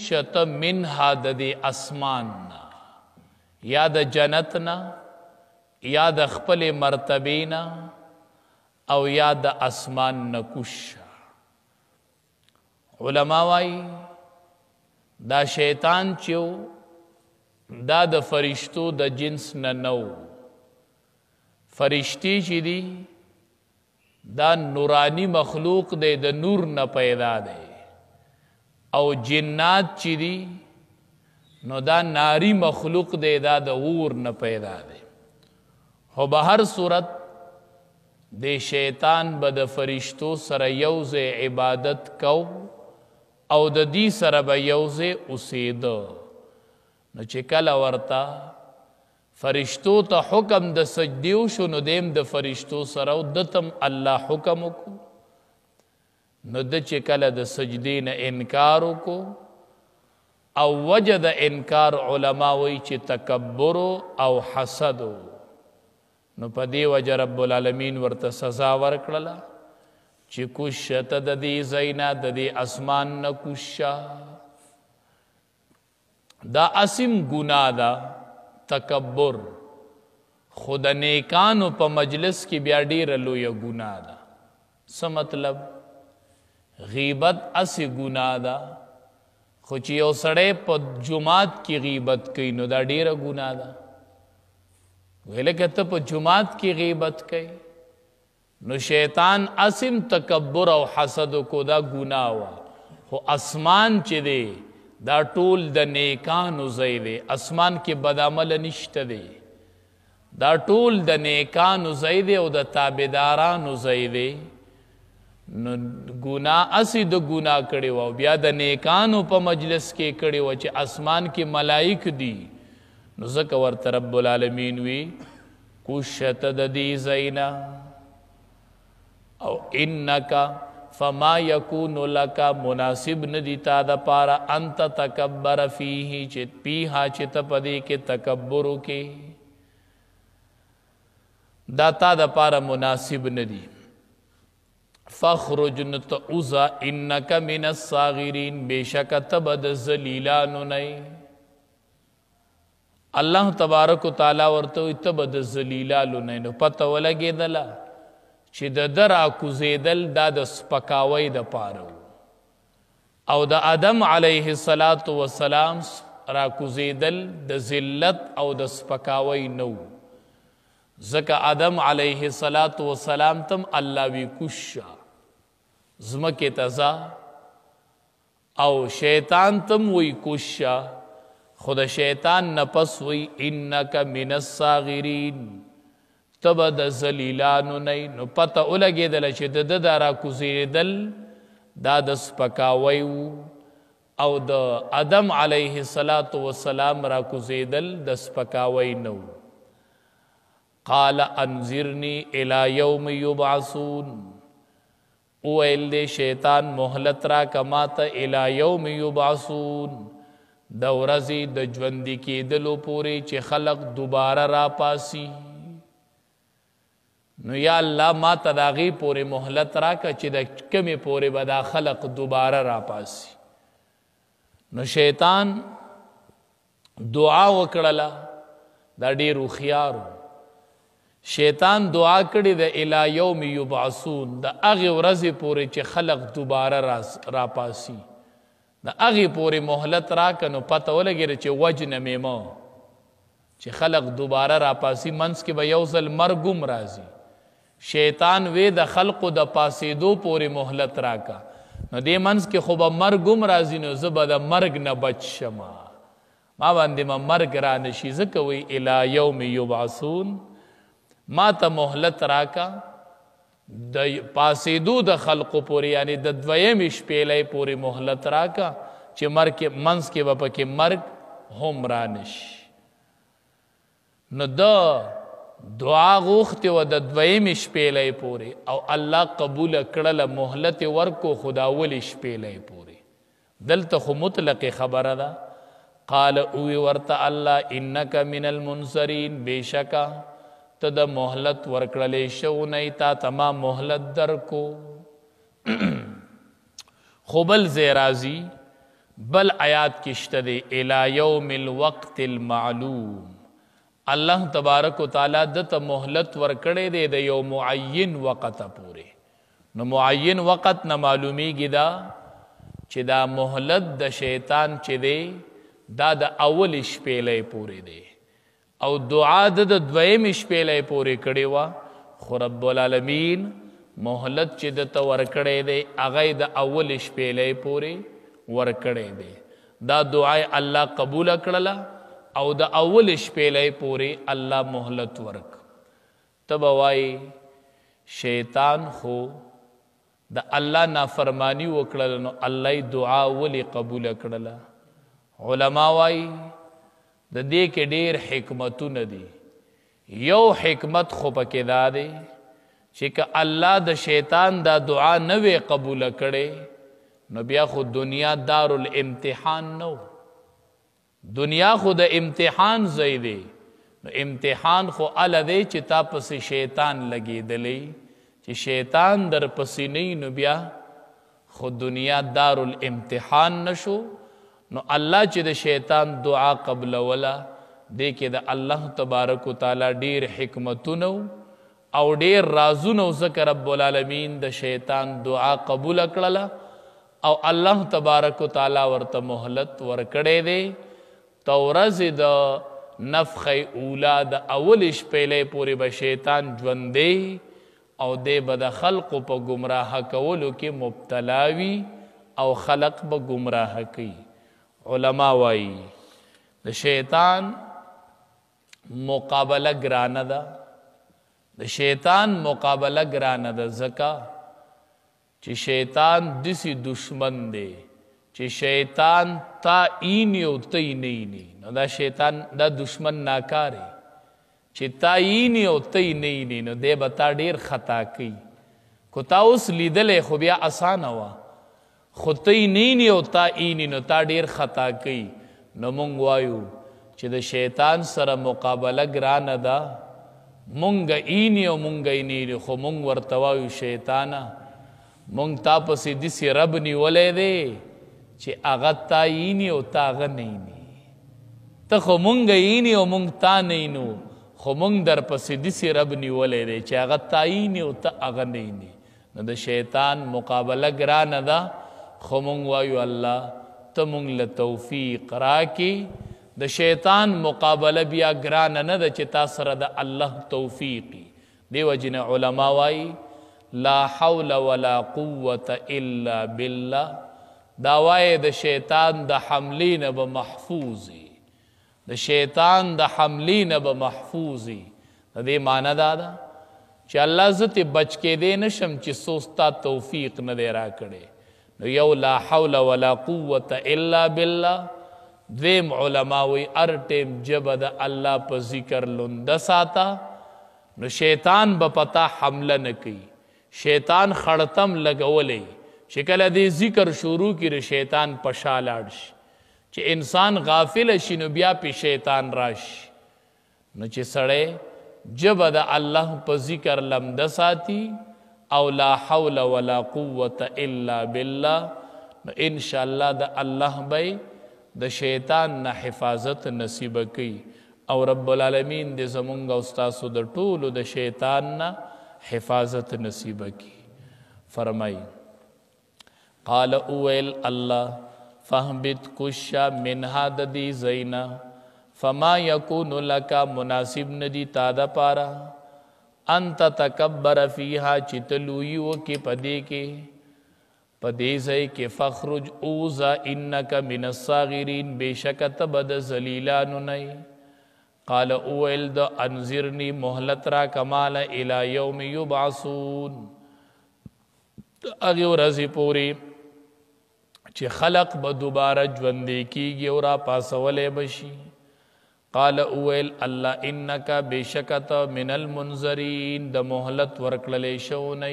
شت منها د دې اسمان نه یا د جنت نه یا د خپل مرتبې نه او یا د اسمان نه کوش. علما وایي دا شیطان چې دا د فرشتو د جنس نه نو. فرشتي چې دي دا نورانی مخلوق دی، د نور نه پیدا دی، او جنات چې دي نو دا ناری مخلوق دی، دا د اور نه پیدا دی. خو به هر صورت د شیطان به د فرشتو سره یوځای عبادت کو او د دې سره به یوځای اوسېده. نو چې کله ورته فرشتو ته حکم د سجدې وشو نو دیم د فرشتو سره او دتم الله حکم وکړو. نو د چې کله د سجدې نه انکار وکړو او وجه د انکار علما وایي چې تکبر او حسد، نو په دې وجه رب العالمین ورته سزا ورکړله چې کوشه ته د دې ځای نه د دې اسمان نه کوشه. دا اسم ګناه ده تکبر، خو د نیکانو په مجلس کې بیا ډېره لویه ګناه ده. څه مطلب؟ غیبت اسې ګناه ده، خو چې یو سړی په جماعت کې غیبت کوي نو دا ډېره ګناه ده. ویله که ته په جماعت کې غیبت کوي نو شیطان اسم تکبر او حسد کو دا ګناه وه. خو اسمان چې دی دا ټول د نیکانو ځای دی، اسمان کې بد عمله نشته دی، دا ټول د نیکانو ځای دی او د تابعدارانو ځای دی. نو ګناه اسې د ګناه کړې وه او بیا د نیکانو په مجلس کې کړې وه چې اسمان کې ملائک دي. نو ځکه ورته رب العالمین وی کوشه ته د دې ځای نه او انکا فما یکون لکا مناسب ندی تا دا پارا انت تکبر فیہی چت پیہا چت پدی کے تکبرو کے دا تا دا پارا مناسب ندی. فخرج نتعوزا انکا من الصاغرین بے شک تبد زلیلانو نئی. اللہ تبارک و تعالی ورتو تبد زلیلانو نئی. نو پتہ ولگی دلا چې د ده راکوزېدل دا د سپکاوۍ دپاره او د آدم علیه السلام راکوزېدل د ذلت او د سپکاوۍ نه و. ځکه آدم علیه السلام تم الله وی کوشه ځمکې ته ځه او شیطان تم وی کوشه، خو د شیطان نه پس وی انک من الصاغرین تب د ذلیلانو نی. نو پته ولګېدله چې د ده دا راکوزېدل دا د سپکاوی و او د آدم علیه السلام راکوزېدل د سپکاوی نه و. قال انذرنی الی یوم یبعثون، وویل دی شیطان مهلت راکه ماته الی یوم یبعثون، د ورځې د ژوندي کېدلو پورې چې خلق دوباره راپاسي. نو یا الله ما ته د هغې پورې مهلت راکه چې د کمې پورې به دا خلق دوباره راپاسي. نو شیطان دعا وکړله، دا ډېر هوښیار و. شیطان دعا کړې د الی یوم یبعثون، د هغې ورځې پورې چې خلق دوباره راپاسي، د هغې پورې مهلت راکه. نو پته ولګېده چې وجنه مې مه چې خلق دوباره راپاسي، منځ کې به یو ځل مرګ هم راځي. شیطان وی د خلقو د پاسېدو پورې مهلت راکا، نو دې منځ کې خو به مرګ هم راځي، نو زه به د مرګ نه بچ شمه، ما باندې به مرګ را نشي. ځکه وی الی یوم یبعثون، ما ته مهلت راکا د پاسېدو د خلقو پورې، یعنی د دویمې شپېلۍ پورې مهلت راکا چې منځ کې به پکې مرګ هم را نشي. نو د دعا غوښتې وه د دویمې شپېلۍ پورې او الله قبوله کړله، مهلت یې ورکو خو د اولې شپېلۍ پورې. دلته خو مطلقې خبره ده. قال اوی ورته الله انک من المنظرین، بېشکه ته د مهلت ورکړلې شوی تا ته ما مهلت درکو. خو بل ځای راځي بل آیات کشته دی الی یوم الوقت المعلوم الله تبارک و تعالی دته مهلت ورکړی دی د یو معین وقت پورې. نو معین وقت نه معلومیږي دا چې دا مهلت د شیطان چې دی دا د اول شپېلې پورې دی او دعا د دویم شپېلې پورې کړې وه، خو رب العالمین مهلت چې دته ورکړی دی هغه د اول شپېلې پورې ورکړی دی. دا دعای الله قبول کړله او د اول شپېلې پورې الله مهلت ورک. ته به وایي شیطان خو د الله نافرمانی وکړله نو الله دعا ولې قبول کړله؟ علما وایي د دې کې ډېر حکمتونه دي. یو حکمت خو پکې دا دی چې که الله د شیطان دا دعا نه وی قبول کړې نو بیا خو دنیا دارالامتحان نو. دنیا خو د امتحان ځای دی. نو امتحان خو اله دی چې تا پسې شیطان لګېدلی، چې شیطان در پسې نه نو بیا خو دنیا دارالامتحان نشو. نو الله چې د شیطان دعا قبلوله دې کې د الله تبارک و تعالی ډېر حکمتونه او ډېر رازونه ځکه رب العالمین د شیطان دعا قبول کړله او الله تبارک و تعالی ورته مهلت ورکړی دی. ته ورځې د نفخ اولا د اول شپېلې پورې به شیطان ژوندی او دی به د خلقو په ګمراه کولو کې مبتلا وي او خلق به ګمراه کوي. علما وایي د شیطان مقابله ګرانه ده. د شیطان مقابله ګرانه ده ځکه چې شیطان داسې دشمن دی چې شیطان تا اینی او ته یې نه اینی. نو دا شیطان دا دشمن ناکاری چې تا اینی او ته یې نه اینی نو دی به تا ډېر خطا کوي. کو تا اوس لیدلی خو بیا اسانه وه، خو ته یې نه اینی او تا اینی نو تا ډېر خطا کوي. نو مونږ وایو چې د شیطان سره مقابله ګرانه ده. مونږ اینی او مونږ یې نه اینی خو مونږ ورته وایو شیطانه مونږ تا پسې داسې رب نیولی دی چې هغه تا اینی او تا هغه نه اینی. ته خو مونږ اینی او مونږ تا نه اینو خو مونږ در پسې داسې رب نیولی دی چې هغه تا اینی او ته هغه نه اینی. نو د شیطان مقابله ګرانه ده خو مونږ وایو الله ته مونږ له توفیق راکړي. د شیطان مقابله بیا ګرانه نه ده چې تا سره د الله توفیقي. دې وجې نه علما وایي لا حول ولا قوة الا بالله. دا وایي د شیطان د حملې نه به محفوظي، د شیطان د حملې نه به محفوظي. د دې معنی دا ده چې الله زه ترې بچ کېدی نشم چې څو ستا توفیق نه دی راکړی. نو یو لا حول ولا قوة الا بالله. دویم علما وی هر ټیم ژبه د الله په ذکر لنده ساته نو شیطان به پتا حمله نه کوي. شیطان خړتم لګولی چې کله دې ذکر شروع کړي شیطان په شا لاړ شي چې انسان غافل شي نو بیا پې شیطان راشي. نو چې سړی ژبه د الله په ذکر لمده ساتي او لا حول ولا قوة الا بالله نو انشاءالله د الله به د شیطان نه حفاظت نصیب کوي او رب العالمین دې زمونږ او ستاسو د ټولو د شیطان نه حفاظت نصیب کوي. فرمایي قال اویل الله فهبت کشا منها د دې زینا فما یکون لک مناسب ندی تا د پارا انت تکبر فیها چې تلوی وکې پدې کې پدې ځای کې فخرج اوزا انک من الصاغرین بېشکه ته به د ذلیلانو نه. قال اویل د انذرنی مهلت را کمال الی یوم یبعثون هغې ورځې پورې چې خلق به دوباره ژوندی کیږي او را پاسولی بشي. قال اویل الله انک بېشکه ته من المنذرین د مهلت ورکړلی شوی نه.